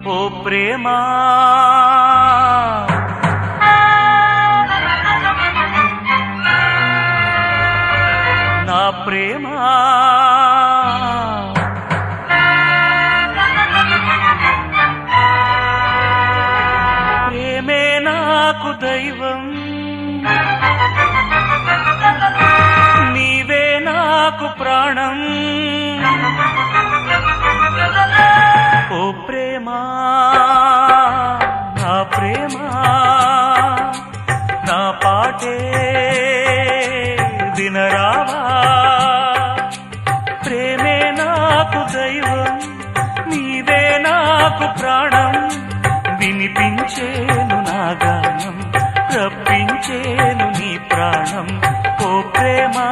ఓ ప్రేమా నా ప్రేమా ప్రేమే నాకు దైవం నీవే నాకు ప్రాణం ఓ ప్రేమా నా ప్రేమా నా పాటే వినరావా ప్రేమే నాకు దైవం నీవే నాకు ప్రాణం వినిపించేను నా గానం రప్పించేను నీ ప్రాణం ఓ ప్రేమా